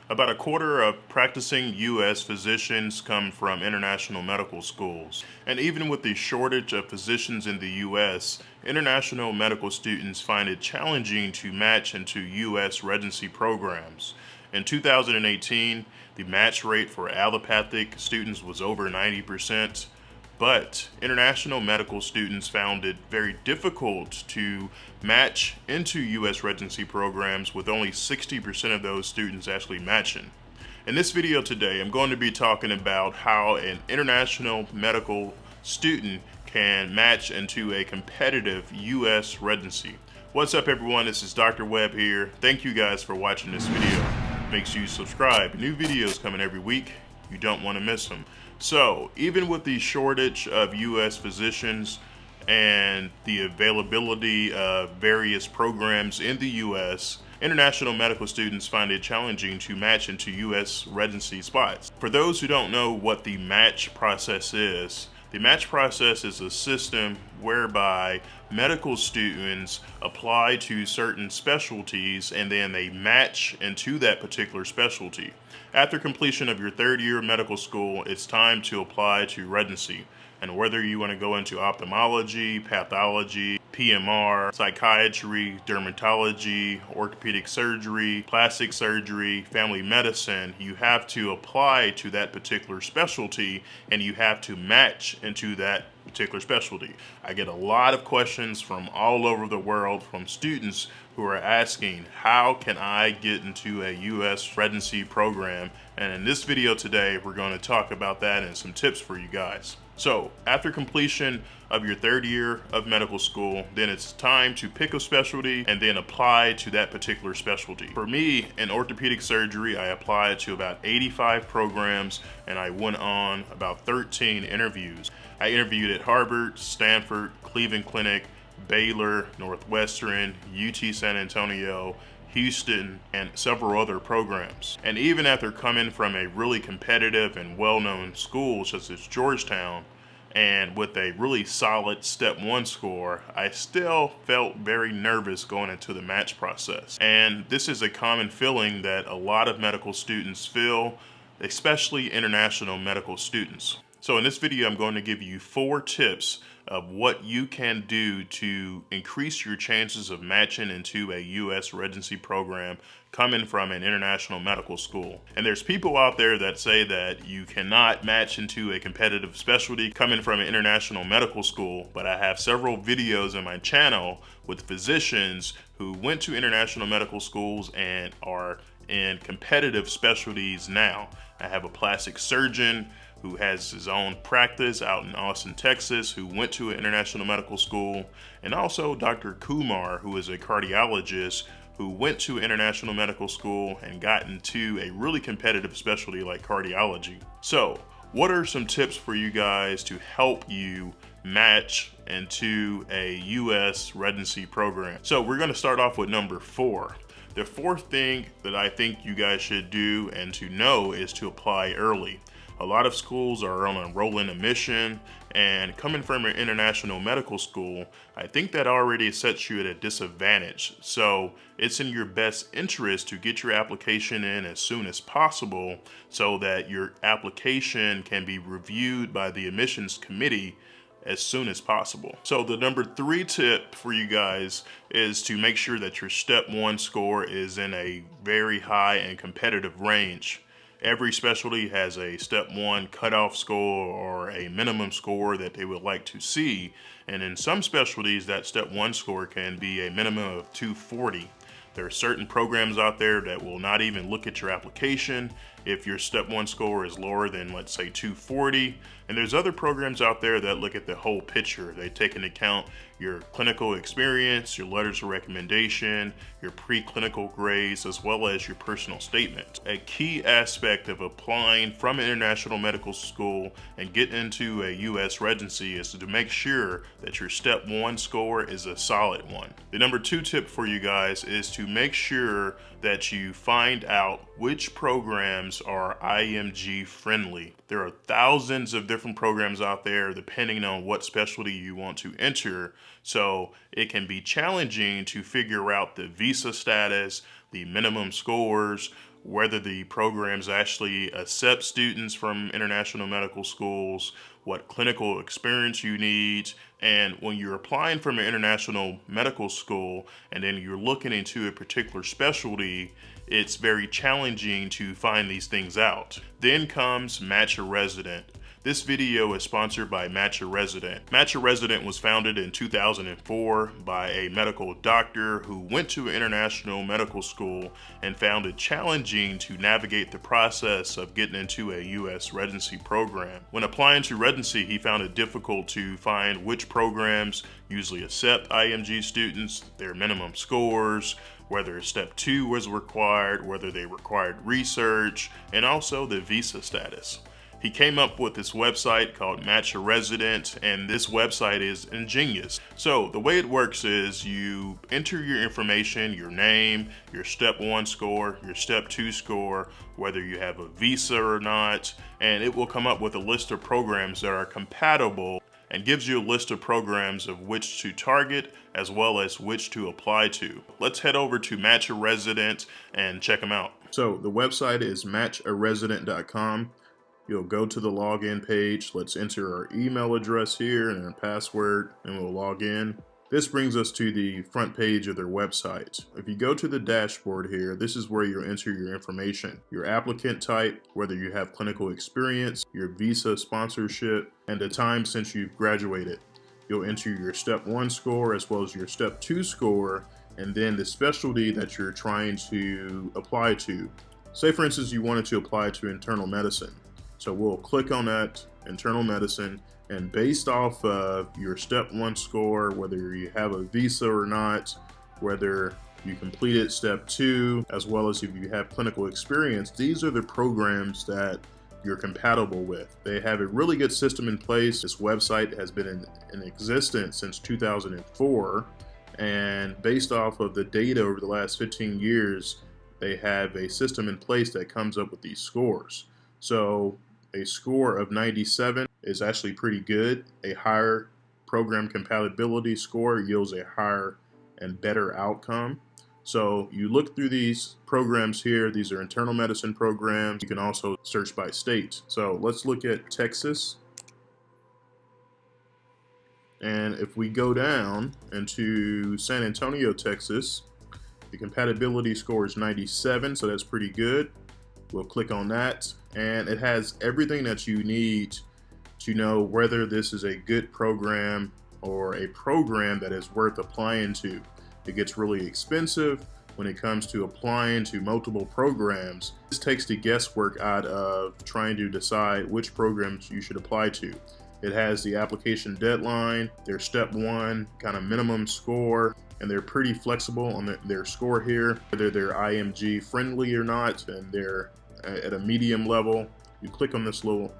About a quarter of practicing U.S. physicians come from international medical schools. And even with the shortage of physicians in the U.S., international medical students find it challenging to match into U.S. residency programs. In 2018, the match rate for allopathic students was over 90%. But international medical students found it very difficult to match into U.S. residency programs, with only 60% of those students actually matching. In this video today, I'm going to be talking about how an international medical student can match into a competitive U.S. residency. What's up, everyone? This is Dr. Webb here. Thank you guys for watching this video. Make sure you subscribe. New videos coming every week. You don't want to miss them. So even with the shortage of U.S. physicians and the availability of various programs in the U.S., international medical students find it challenging to match into U.S. residency spots. For those who don't know what the match process is, the match process is a system whereby medical students apply to certain specialties and then they match into that particular specialty. After completion of your third year of medical school, it's time to apply to residency. And whether you want to go into ophthalmology, pathology, PMR, psychiatry, dermatology, orthopedic surgery, plastic surgery, family medicine, you have to apply to that particular specialty and you have to match into that particular specialty. I get a lot of questions from all over the world from students who are asking, how can I get into a U.S. residency program? And in this video today, we're going to talk about that and some tips for you guys. So after completion of your third year of medical school, then it's time to pick a specialty and then apply to that particular specialty. For me, in orthopedic surgery, I applied to about 85 programs and I went on about 13 interviews. I interviewed at Harvard, Stanford, Cleveland Clinic, Baylor, Northwestern, UT San Antonio, Houston, and several other programs. And even after coming from a really competitive and well-known school such as Georgetown, and with a really solid step 1 score, I still felt very nervous going into the match process. And this is a common feeling that a lot of medical students feel, especially international medical students. So in this video, I'm going to give you 4 tips of what you can do to increase your chances of matching into a U.S. residency program coming from an international medical school. And there's people out there that say that you cannot match into a competitive specialty coming from an international medical school, but I have several videos on my channel with physicians who went to international medical schools and are in competitive specialties now. I have a plastic surgeon who has his own practice out in Austin, Texas, who went to an international medical school, and also Dr. Kumar, who is a cardiologist who went to international medical school and got into a really competitive specialty like cardiology. So, what are some tips for you guys to help you match into a U.S. residency program? So we're going to start off with number 4. The 4th thing that I think you guys should do and to know is to apply early. A lot of schools are on a rolling admission, and coming from an international medical school, I think that already sets you at a disadvantage. So it's in your best interest to get your application in as soon as possible so that your application can be reviewed by the admissions committee as soon as possible. So the number 3 tip for you guys is to make sure that your step 1 score is in a very high and competitive range. Every specialty has a step 1 cutoff score or a minimum score that they would like to see. And in some specialties, that step 1 score can be a minimum of 240. There are certain programs out there that will not even look at your application if your step 1 score is lower than, let's say, 240. And there's other programs out there that look at the whole picture. They take into account your clinical experience, your letters of recommendation, your preclinical grades, as well as your personal statement. A key aspect of applying from an international medical school and get into a U.S. residency is to make sure that your step 1 score is a solid one. The number 2 tip for you guys is to make sure that you find out which programs are IMG friendly. There are thousands of different programs out there depending on what specialty you want to enter. So it can be challenging to figure out the visa status, the minimum scores, whether the programs actually accept students from international medical schools, what clinical experience you need. And when you're applying from an international medical school and then you're looking into a particular specialty, it's very challenging to find these things out. Then comes Match a Resident. This video is sponsored by Match a Resident. Match a Resident was founded in 2004 by a medical doctor who went to an international medical school and found it challenging to navigate the process of getting into a US residency program. When applying to residency, he found it difficult to find which programs usually accept IMG students, their minimum scores, whether step 2 was required, whether they required research, and also the visa status. He came up with this website called Match a Resident, and this website is ingenious. So the way it works is you enter your information, your name, your step 1 score, your step 2 score, whether you have a visa or not, and it will come up with a list of programs that are compatible and gives you a list of programs of which to target as well as which to apply to. Let's head over to Match a Resident and check them out. So the website is matcharesident.com. You'll go to the login page. Let's enter our email address here and our password, and we'll log in. This brings us to the front page of their website. If you go to the dashboard here, this is where you'll enter your information, your applicant type, whether you have clinical experience, your visa sponsorship, and the time since you've graduated. You'll enter your step 1 score as well as your step 2 score, and then the specialty that you're trying to apply to. Say for instance, you wanted to apply to internal medicine. So we'll click on that, internal medicine, and based off of your step 1 score, whether you have a visa or not, whether you completed step 2, as well as if you have clinical experience, these are the programs that you're compatible with. They have a really good system in place. This website has been in existence since 2004, and based off of the data over the last 15 years, they have a system in place that comes up with these scores. So a score of 97 is actually pretty good. A higher program compatibility score yields a higher and better outcome. So you look through these programs here. These are internal medicine programs. You can also search by state. So let's look at Texas. And if we go down into San Antonio, Texas, the compatibility score is 97, so that's pretty good. We'll click on that, and it has everything that you need to know whether this is a good program or a program that is worth applying to. It gets really expensive when it comes to applying to multiple programs. This takes the guesswork out of trying to decide which programs you should apply to. It has the application deadline, their step 1 kind of minimum score, and they're pretty flexible on their score here, whether they're IMG friendly or not, and they're at a medium level. You click on this little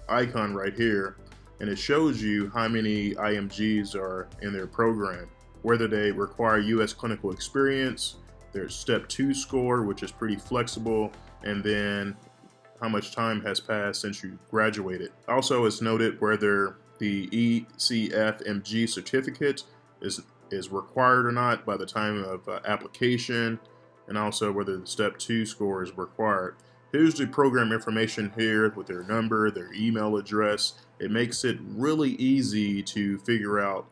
icon right here, and it shows you how many IMGs are in their program, whether they require US clinical experience, their step 2 score, which is pretty flexible, and then how much time has passed since you graduated. Also, it's noted whether the ECFMG certificate is required or not by the time of application, and also whether the step 2 score is required. Here's the program information here with their number, their email address. It makes it really easy to figure out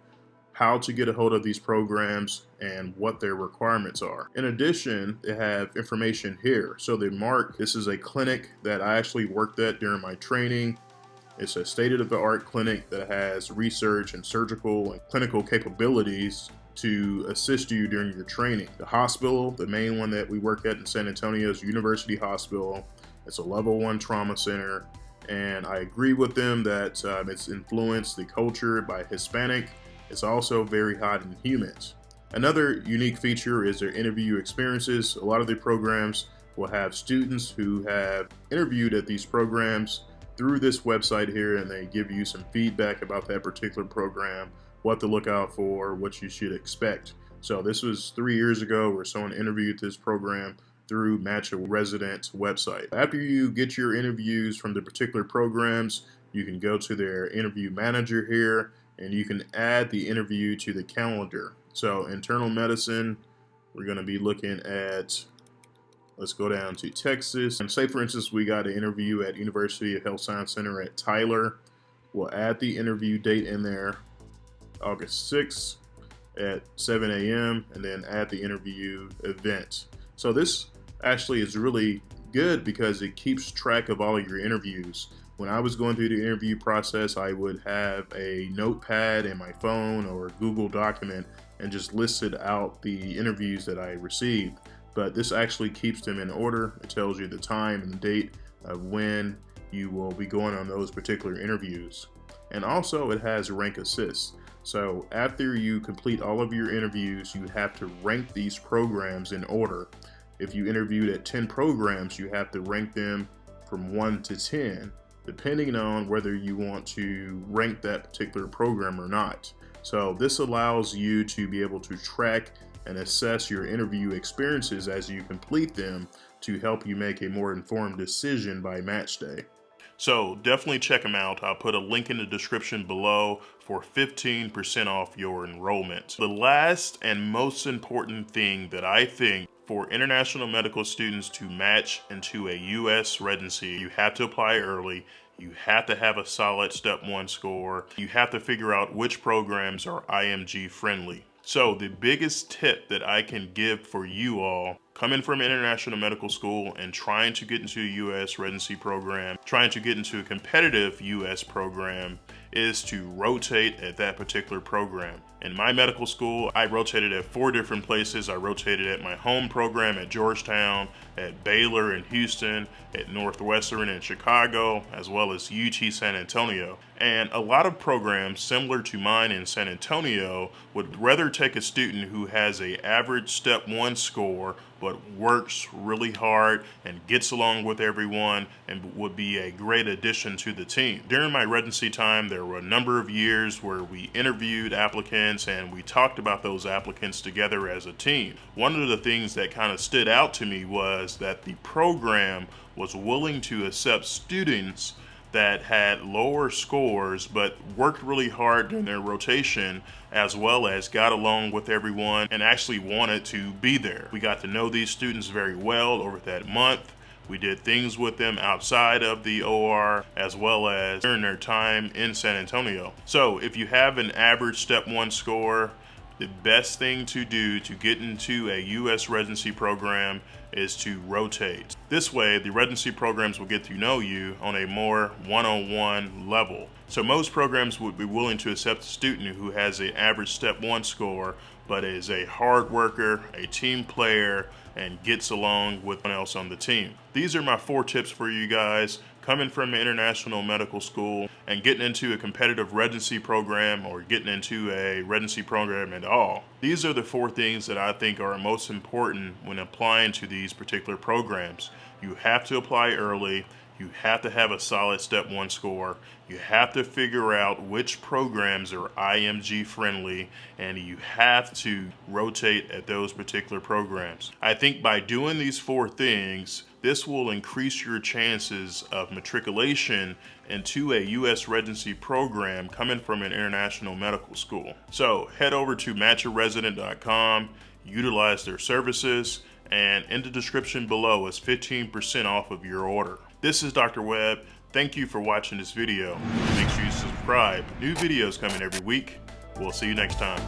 how to get a hold of these programs and what their requirements are. In addition, they have information here. So they mark, this is a clinic that I actually worked at during my training. It's a state-of-the-art clinic that has research and surgical and clinical capabilities to assist you during your training. The hospital, the main one that we work at in San Antonio, is University Hospital. It's a level 1 trauma center, and I agree with them that it's influenced the culture by Hispanic. It's also very hot and humid. Another unique feature is their interview experiences. A lot of the programs will have students who have interviewed at these programs through this website here, and they give you some feedback about that particular program, what to look out for, what you should expect. So this was 3 years ago where someone interviewed this program through Match a Resident's website. After you get your interviews from the particular programs, you can go to their interview manager here, and you can add the interview to the calendar. So internal medicine, we're going to be looking at Let's go down to Texas. And say, for instance, we got an interview at University of Health Science Center at Tyler. We'll add the interview date in there, August 6th at 7 a.m. and then add the interview event. So this actually is really good because it keeps track of all of your interviews. When I was going through the interview process, I would have a notepad in my phone or Google document and just listed out the interviews that I received. But this actually keeps them in order. It tells you the time and the date of when you will be going on those particular interviews. And also it has rank assist. So after you complete all of your interviews, you have to rank these programs in order. If you interviewed at 10 programs, you have to rank them from 1 to 10, depending on whether you want to rank that particular program or not. So this allows you to be able to track and assess your interview experiences as you complete them to help you make a more informed decision by match day. So definitely check them out. I'll put a link in the description below for 15% off your enrollment. The last and most important thing that I think for international medical students to match into a US residency, you have to apply early. You have to have a solid step 1 score. You have to figure out which programs are IMG friendly. So the biggest tip that I can give for you all coming from international medical school and trying to get into a US residency program, trying to get into a competitive US program, is to rotate at that particular program. In my medical school, I rotated at 4 different places. I rotated at my home program at Georgetown, at Baylor in Houston, at Northwestern in Chicago, as well as UT San Antonio. And a lot of programs similar to mine in San Antonio would rather take a student who has an average step 1 score but works really hard and gets along with everyone and would be a great addition to the team. During my residency time, there were a number of years where we interviewed applicants and we talked about those applicants together as a team. One of the things that kind of stood out to me was that the program was willing to accept students that had lower scores but worked really hard during their rotation, as well as got along with everyone and actually wanted to be there. We got to know these students very well over that month. We did things with them outside of the OR as well as during their time in San Antonio. So if you have an average step 1 score, the best thing to do to get into a US residency program is to rotate. This way, the residency programs will get to know you on a more one-on-one level. So most programs would be willing to accept a student who has an average step 1 score, but is a hard worker, a team player, and gets along with anyone else on the team. These are my 4 tips for you guys coming from an international medical school and getting into a competitive residency program or getting into a residency program at all. These are the 4 things that I think are most important when applying to these particular programs. You have to apply early. You have to have a solid step 1 score. You have to figure out which programs are IMG friendly, and you have to rotate at those particular programs. I think by doing these 4 things, this will increase your chances of matriculation into a US residency program coming from an international medical school. So head over to matcharesident.com, utilize their services, and in the description below is 15% off of your order. This is Dr. Webb. Thank you for watching this video. Make sure you subscribe. New videos coming every week. We'll see you next time.